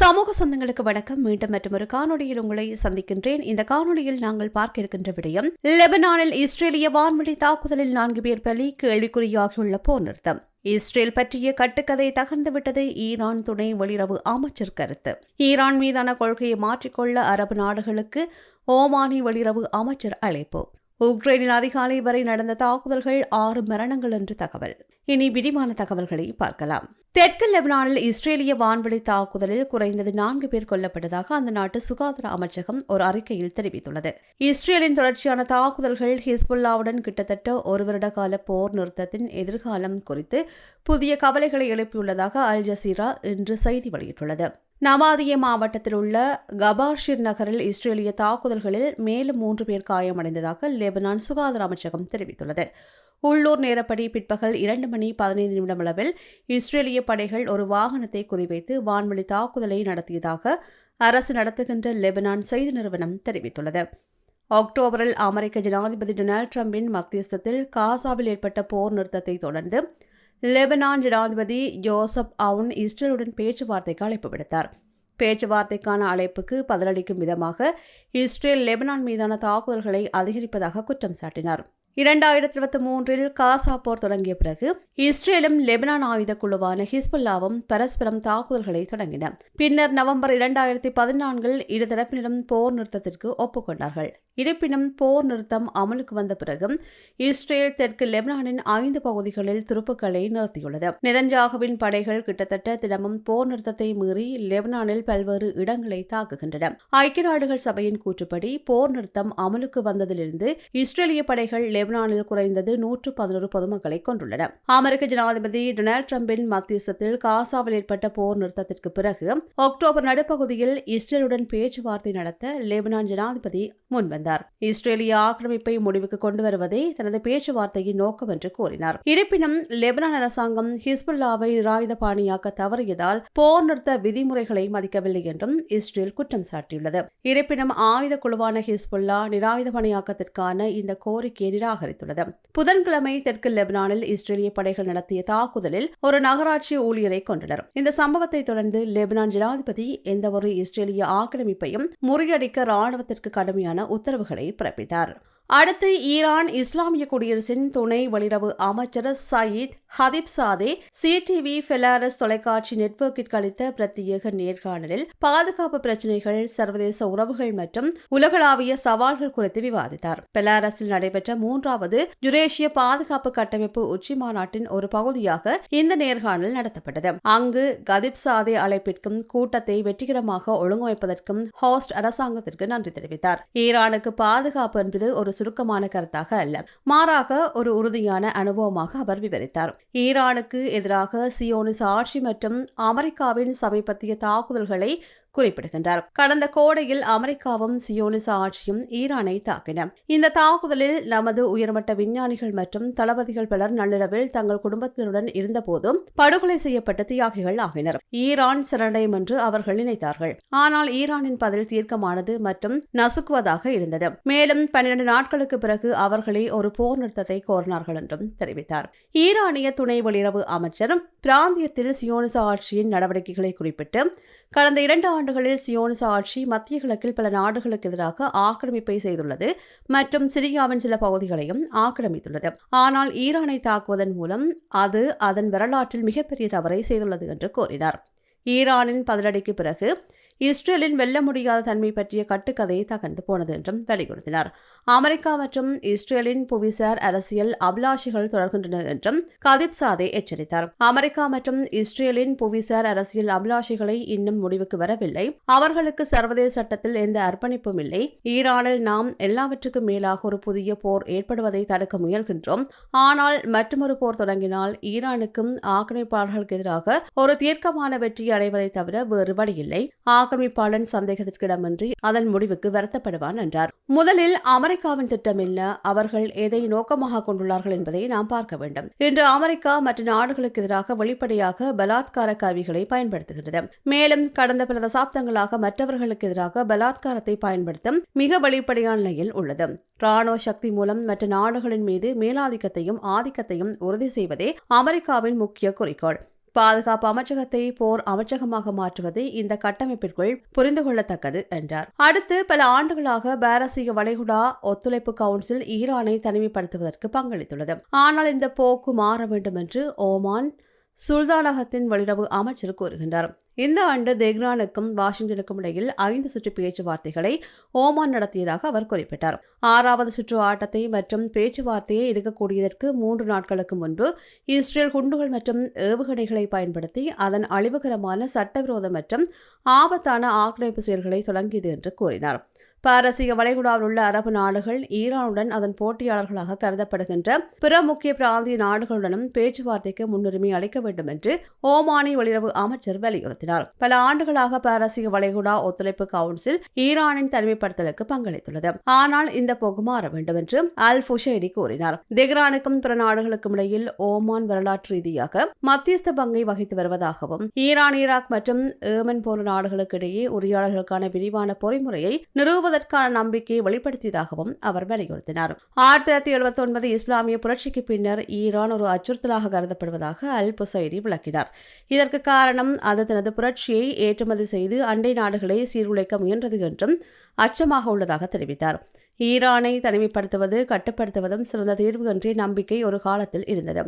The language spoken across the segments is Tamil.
சமூக சொந்தங்களுக்கு வணக்கம். மீண்டும் மற்றொரு காணொலியில் உங்களை சந்திக்கின்றேன். இந்த காணொலியில் நாங்கள் பார்க்க இருக்கின்ற விடயம், லெபனானில் இஸ்ரேலிய வான்வழி தாக்குதலில் 4 பேர் பலி, கேள்விக்குறியாகியுள்ள போர் நிறுத்தம். இஸ்ரேல் பற்றிய கட்டுக்கதை தகர்ந்துவிட்டது ஈரான் துணை வெளியுறவு அமைச்சர் கருத்து. ஈரான் மீதான கொள்கையை மாற்றிக்கொள்ள அரபு நாடுகளுக்கு ஓமானி வெளியுறவு அமைச்சர் அழைப்பு. உக்ரைனில் அதிகாலை வரை நடந்த தாக்குதல்கள் 6 மரணங்கள் என்று தகவல். இனி விரிவான தகவல்களை பார்க்கலாம். தெற்கு லெபனானில் இஸ்ரேலிய வான்வழி தாக்குதலில் குறைந்தது 4 பேர் கொல்லப்பட்டதாக அந்த நாட்டு சுகாதார அமைச்சகம் ஒரு அறிக்கையில் தெரிவித்துள்ளது. இஸ்ரேலின் தொடர்ச்சியான தாக்குதல்கள் ஹிஸ்புல்லாவுடன் கிட்டத்தட்ட 1 வருட கால போர் நிறுத்தத்தின் எதிர்காலம் குறித்து புதிய கவலைகளை எழுப்பியுள்ளதாக அல் ஜசீரா இன்று செய்தி வெளியிட்டுள்ளது. நமாதிய மாவட்டத்தில் உள்ள கபார்ஷிர் நகரில் இஸ்ரேலிய தாக்குதல்களில் மேலும் 3 பேர் காயமடைந்ததாக லெபனான் சுகாதார அமைச்சகம் தெரிவித்துள்ளது. உள்ளூர் நேரப்படி பிற்பகல் 2:15 அளவில் இஸ்ரேலிய படைகள் ஒரு வாகனத்தை குறிவைத்து வான்வழி தாக்குதலை நடத்தியதாக அரசு நடத்துகின்ற லெபனான் செய்தி நிறுவனம் தெரிவித்துள்ளது. அக்டோபரில் அமெரிக்க ஜனாதிபதி டொனால்டு டிரம்பின் மத்தியஸ்தத்தில் காசாவில் ஏற்பட்ட போர் நிறுத்தத்தை தொடர்ந்து லெபனான் ஜனாதிபதி ஜோசப் அவுன் இஸ்ரேலுடன் பேச்சுவார்த்தைக்கு அழைப்பு விடுத்தார். பேச்சுவார்த்தைக்கான அழைப்புக்கு பதிலளிக்கும் விதமாக இஸ்ரேல் லெபனான் மீதான தாக்குதல்களை அதிகரிப்பதாக குற்றம் சாட்டினார். 2023 காசா போர் தொடங்கிய பிறகு இஸ்ரேலும் லெபனான் ஆயுத குழுவான ஹிஸ்புல்லாவும் பரஸ்பரம் தாக்குதல்களை தொடங்கின. பின்னர் நவம்பர் 2014 இருதரப்பினரும் போர் நிறுத்தத்திற்கு ஒப்புக்கொண்டார்கள். இருப்பினும் போர் நிறுத்தம் அமலுக்கு வந்த பிறகு இஸ்ரேல் தெற்கு லெபனானின் 5 பகுதிகளில் துருப்புக்களை நிறுத்தியுள்ளது. நெதன்யாகுவின் படைகள் கிட்டத்தட்ட தினமும் போர் நிறுத்தத்தை மீறி லெபனானில் பல்வேறு இடங்களை தாக்குகின்றன. ஐக்கிய நாடுகள் சபையின் கூற்றுப்படி போர் நிறுத்தம் அமலுக்கு வந்ததிலிருந்து இஸ்ரேலிய படைகள் லெபனானில் குறைந்தது 111 பொதுமக்களை கொண்டுள்ளன. அமெரிக்க ஜனாதிபதி டொனால்டு டிரம்பின் மத்தியஸ்தத்தில் காசாவில் ஏற்பட்ட போர் நிறுத்தத்திற்கு பிறகு அக்டோபர் நடுப்பகுதியில் இஸ்ரேலுடன் பேச்சுவார்த்தை நடத்த லெபனான் ஜனாதிபதி முன்வந்தார். இஸ்ரேலிய ஆக்கிரமிப்பை முடிவுக்கு கொண்டு வருவதே தனது பேச்சுவார்த்தையின் நோக்கம் என்று கூறினார். இருப்பினும் லெபனான் அரசாங்கம் ஹிஸ்புல்லாவை நிராயுத பாணியாக்க தவறியதால் போர் நிறுத்த விதிமுறைகளை மதிக்கவில்லை என்றும் இஸ்ரேல் குற்றம் சாட்டியுள்ளது. இருப்பினும் ஆயுத குழுவான ஹிஸ்புல்லா நிராயுத பாணியாக்கத்திற்கான இந்த கோரிக்கையை நிராகரித்துள்ளது. புதன்கிழமை தெற்கு லெபனானில் இஸ்ரேலிய படைகள் நடத்திய தாக்குதலில் ஒரு நகராட்சி ஊழியரை கொன்றனர். இந்த சம்பவத்தை தொடர்ந்து லெபனான் ஜனாதிபதி எந்தவொரு இஸ்ரேலிய ஆக்கிரமிப்பையும் முறியடிக்க ராணுவத்திற்கு கடுமையான உத்தரவுகளை பிறப்பித்தார். அடுத்து ஈரான் இஸ்லாமிய குடியரசின் துணை வெளியுறவு அமைச்சர் சயீத் ஹதீப்சாதே சிடிவி பெலாரஸ் தொலைக்காட்சி நெட்வொர்க்கிற்கு அளித்த பிரத்யேக நேர்காணலில் பாதுகாப்பு பிரச்சினைகள், சர்வதேச உறவுகள் மற்றும் உலகளாவிய சவால்கள் குறித்து விவாதித்தார். பெலாரஸில் நடைபெற்ற 3வது யுரேஷிய பாதுகாப்பு கட்டமைப்பு உச்சி மாநாட்டின் ஒரு பகுதியாக இந்த நேர்காணல் நடத்தப்பட்டது. அங்கு ஹதீப்சாதே அழைப்பிற்கும் கூட்டத்தை வெற்றிகரமாக ஒழுங்கமைப்பதற்கும் ஹோஸ்ட் அரசாங்கத்திற்கு நன்றி தெரிவித்தார். ஈரானுக்கு பாதுகாப்பு என்பது ஒரு சுருக்கமான கருத்தாக அல்ல, மாறாக ஒரு உறுதியான அனுபவமாக அவர் விவரித்தார். ஈரானுக்கு எதிராக சியோனிச ஆட்சி மற்றும் அமெரிக்காவின் சமீபத்திய தாக்குதல்களை குறிப்பிடுகின்றார். கடந்த கோடையில் அமெரிக்காவும் சியோனிச ஆட்சியும் ஈரானை தாக்கின. இந்த தாக்குதலில் நமது உயர்மட்ட விஞ்ஞானிகள் மற்றும் தளபதிகள் பலர் நள்ளிரவில் தங்கள் குடும்பத்தினருடன் இருந்தபோதும் படுகொலை செய்யப்பட்ட தியாகிகள் ஆகினர். ஈரான் சரணடையும் என்று அவர்கள் நினைத்தார்கள். ஆனால் ஈரானின் பதில் தீர்க்கமானது மற்றும் நசுக்குவதாக இருந்தது. மேலும் 12 நாட்களுக்கு பிறகு அவர்களே ஒரு போர் நிறுத்தத்தை கோரினார்கள் என்றும் தெரிவித்தார். ஈரானிய துணை வெளியுறவு அமைச்சர் பிராந்தியத்தில் சியோனிச ஆட்சியின் நடவடிக்கைகளை குறிப்பிட்டு, கடந்த 2 ஆண்டுகளில் சியோனிச ஆட்சி மத்திய கிழக்கில் பல நாடுகளுக்கு எதிராக ஆக்கிரமிப்பை செய்துள்ளது மற்றும் சிரியாவின் சில பகுதிகளையும் ஆக்கிரமித்துள்ளது. ஆனால் ஈரானை தாக்குவதன் மூலம் அது அதன் வரலாற்றில் மிகப்பெரிய தவறை செய்துள்ளது என்று கூறினார். ஈரானின் பதிலடிக்கு பிறகு இஸ்ரேலின் வெல்ல முடியாத தன்மை பற்றிய கட்டுக்கதையை தகர்ந்து போனது என்றும் வலியுறுத்தினார். அமெரிக்கா மற்றும் இஸ்ரேலின் புவிசார் அரசியல் அபிலாஷைகள் தொடர்கின்றன என்றும் ஹதீப்சாதே எச்சரித்தார். அமெரிக்கா மற்றும் இஸ்ரேலின் புவிசார் அரசியல் அபிலாஷைகளை இன்னும் முடிவுக்கு வரவில்லை. அவர்களுக்கு சர்வதேச சட்டத்தில் எந்த அர்ப்பணிப்பும் இல்லை. ஈரானில் நாம் எல்லாவற்றுக்கும் மேலாக ஒரு புதிய போர் ஏற்படுவதை தடுக்க முயல்கின்றோம். ஆனால் மற்றொரு போர் தொடங்கினால் ஈரானுக்கும் ஆக்கிரமிப்பாளர்களுக்கு எதிராக ஒரு தீர்க்கமான வெற்றி அடைவதை தவிர வேறு வழியில்லை. ஆக்கிரமிப்பாளன் சந்தேகத்திற்கிடமின்றி அதன் முடிவுக்கு வருத்தப்படுவான் என்றார். முதலில் அமெரிக்காவின் திட்டம் என்ன, அவர்கள் எதை நோக்கமாக கொண்டுள்ளார்கள் என்பதை நாம் பார்க்க வேண்டும். இன்று அமெரிக்கா மற்ற நாடுகளுக்கு எதிராக வெளிப்படையாக பலாத்கார கருவிகளை பயன்படுத்துகிறது. மேலும் கடந்த பல தசாப்தங்களாக மற்றவர்களுக்கு எதிராக பலாத்காரத்தை பயன்படுத்தும் மிக வெளிப்படையான நிலையில் உள்ளது. ராணுவ சக்தி மூலம் மற்ற நாடுகளின் மீது மேலாதிக்கத்தையும் ஆதிக்கத்தையும் உறுதி செய்வதே அமெரிக்காவின் முக்கிய குறிக்கோள். பாதுகாப்பு அமைச்சகத்தை போர் அமைச்சகமாக மாற்றுவது இந்த கட்டமைப்பிற்குள் புரிந்து கொள்ளத்தக்கது என்றார். அடுத்து பல ஆண்டுகளாக பாரசீக வளைகுடா ஒத்துழைப்பு கவுன்சில் ஈரானை தனிமைப்படுத்துவதற்கு பங்களித்துள்ளது. ஆனால் இந்த போக்கு மாற வேண்டும் என்று ஓமான் சுல்தானகத்தின் வெளியுறவு அமைச்சர் கூறுகின்றார். இந்த ஆண்டு தெஹ்ரானுக்கும் வாஷிங்டனுக்கும் இடையில் 5 சுற்று பேச்சுவார்த்தைகளை ஓமான் நடத்தியதாக அவர் குறிப்பிட்டார். 6வது சுற்று ஆட்டத்தை மற்றும் பேச்சுவார்த்தையை எடுக்கக்கூடியதற்கு 3 நாட்களுக்கு முன்பு இஸ்ரேல் குண்டுகள் மற்றும் ஏவுகணைகளை பயன்படுத்தி அதன் அழிவுகரமான சட்டவிரோத மற்றும் ஆபத்தான ஆக்கிரமிப்பு செயல்களை தொடங்கியது என்று கூறினார். பாரசீக வளைகுடாவில் உள்ள அரபு நாடுகள் ஈரானுடன் அதன் போட்டியாளர்களாக கருதப்படுகின்ற பிற முக்கிய பிராந்திய நாடுகளுடனும் பேச்சுவார்த்தைக்கு முன்னுரிமை அளிக்க வேண்டும் என்று ஓமானிய வெளியுறவு அமைச்சர் வலியுறுத்தினார். பல ஆண்டுகளாக பாரசீக வளைகுடா ஒத்துழைப்பு கவுன்சில் ஈரானின் தனிமைப்படுத்தலுக்கு பங்களித்துள்ளது. ஆனால் இந்த போக்கு மாற வேண்டும் என்று அல் ஃபுஷைடி கூறினார். தெஹ்ரானுக்கும் பிற நாடுகளுக்கும் இடையில் ஓமான் வரலாற்று ரீதியாக மத்தியஸ்த பங்கை வகித்து வருவதாகவும் ஈரான், ஈராக் மற்றும் ஏமன் போன்ற நாடுகளுக்கு இடையே உரையாடல்களுக்கான விரிவான பொறிமுறையை நிறுவுவதற்கான நம்பிக்கையை வெளிப்படுத்தியதாகவும் அவர் வலியுறுத்தினார். 1979 இஸ்லாமிய புரட்சிக்கு பின்னர் ஈரான் ஒரு அச்சுறுத்தலாக கருதப்படுவதாக அல் புசைரி விளக்கினார். இதற்கு காரணம் அது தனது புரட்சியை ஏற்றுமதி செய்து அண்டை நாடுகளை சீர்குலைக்க முயன்றது என்றும் அச்சமாக உள்ளதாக தெரிவித்தார். ஈரானை தனிமைப்படுத்துவது கட்டுப்படுத்துவதும் சிறந்த தீர்வு என்ற நம்பிக்கை ஒரு காலத்தில் இருந்தது.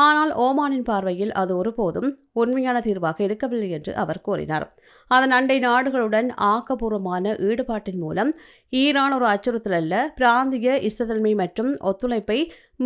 ஆனால் ஓமானின் பார்வையில் அது ஒருபோதும் உண்மையான தீர்வாக இருக்கவில்லை என்று அவர் கூறினார். அதன் அண்டை நாடுகளுடன் ஆக்கப்பூர்வமான ஈடுபாட்டின் மூலம் ஈரான் ஒரு அச்சுறுத்தல் அல்ல, பிராந்திய ஸ்திரத்தன்மை மற்றும் ஒத்துழைப்பை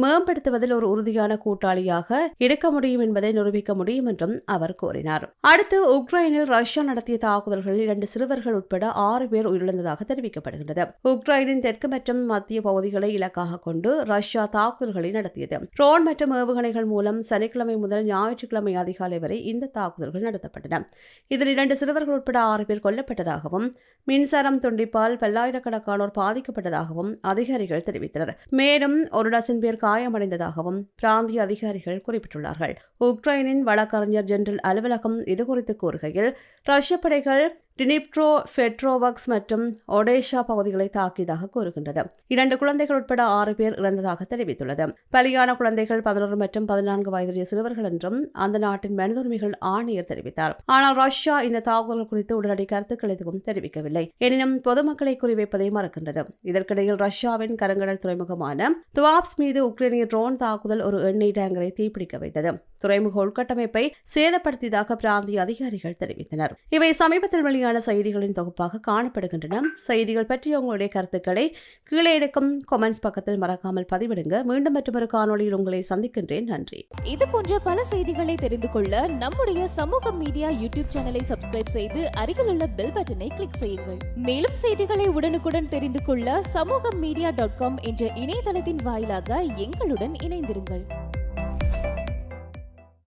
மேம்படுத்துவதில் ஒரு உறுதியான கூட்டாளியாக இருக்க முடியும் என்பதை நிரூபிக்க முடியும் என்றும் அவர் கூறினார். அடுத்து உக்ரைனில் ரஷ்யா நடத்திய தாக்குதல்களில் 2 சிறுவர்கள் உட்பட 6 பேர் உயிரிழந்ததாக தெரிவிக்கப்படுகிறது. உக்ரைனின் தெற்கு மற்றும் மத்திய பகுதிகளை இலக்காக கொண்டு ரஷ்யா தாக்குதல்களை நடத்தியது. ட்ரோன் மற்றும் ஏவுகணைகள் மூலம் சனிக்கிழமை முதல் ஞாயிற்றுக்கிழமை அதிகாலை வரை இந்த தாக்குதல்கள் நடத்தப்பட்டன. இதில் 2 சிறுவர்கள் உட்பட 6 பேர் கொல்லப்பட்டதாகவும் மின்சாரம் துண்டிப்பால் பல்லாயிரக்கணக்கானோர் பாதிக்கப்பட்டதாகவும் அதிகாரிகள் தெரிவித்தனர். மேலும் ஒரு டசன் பேர் காயமடைந்ததாகவும் பிராந்திய அதிகாரிகள் குறிப்பிட்டுள்ளார்கள். உக்ரைனின் வழக்கறிஞர் ஜெனரல் அலுவலகம் இதுகுறித்து கூறுகையில், ரஷ்ய படைகள் டினிப்ரோ பெட்ரோவக்ஸ் மற்றும் ஒடேஷா பகுதிகளை தாக்கியதாக கூறுகின்றது. 2 குழந்தைகள் உட்பட 6 பேர் இறந்ததாக தெரிவித்துள்ளது. பலியான குழந்தைகள் 11 மற்றும் 14 வயதுடைய சிறுவர்கள் என்றும் அந்த நாட்டின் மனித உரிமைகள் ஆணையர் தெரிவித்தார். ஆனால் ரஷ்யா இந்த தாக்குதல் குறித்து உடனடி கருத்துக்கள் எதுவும் தெரிவிக்கவில்லை. எனினும் பொதுமக்களை குறிவைப்பதை மறக்கின்றது. இதற்கிடையில் ரஷ்யாவின் கருங்கடல் துறைமுகமான துவாப்ஸ் மீது உக்ரைனிய ட்ரோன் தாக்குதல் ஒரு எண்ணெய் டேங்கரை தீப்பிடிக்க வைத்தது. துறைமுக உள்கட்டமைப்பை சேதப்படுத்தியதாக பிராந்திய அதிகாரிகள் தெரிவித்தனர். இவை சமீபத்தில் வெளியான செய்திகளின் தொகுப்பாக காணப்படுகின்றன. செய்திகள் பற்றிய உங்களுடைய கருத்துக்களை கீழே இருக்கும் கமெண்ட்ஸ் பக்கத்தில் மறக்காமல் பதிவிடுங்க. மீண்டும் மற்றொரு காணொளியில் உங்களை சந்திக்கின்றேன். நன்றி. இது போன்ற பல செய்திகளை தெரிந்து கொள்ள நம்முடைய சமூக மீடியா யூடியூப் சேனலை சப்ஸ்கிரைப் செய்து அருகில் உள்ள பெல் பட்டனை கிளிக் செய்யுங்கள். மேலும் செய்திகளை உடனுக்குடன் தெரிந்து கொள்ள samoogamedia.com என்ற இணையதளத்தின் வாயிலாக எங்களுடன் இணைந்திருங்கள்.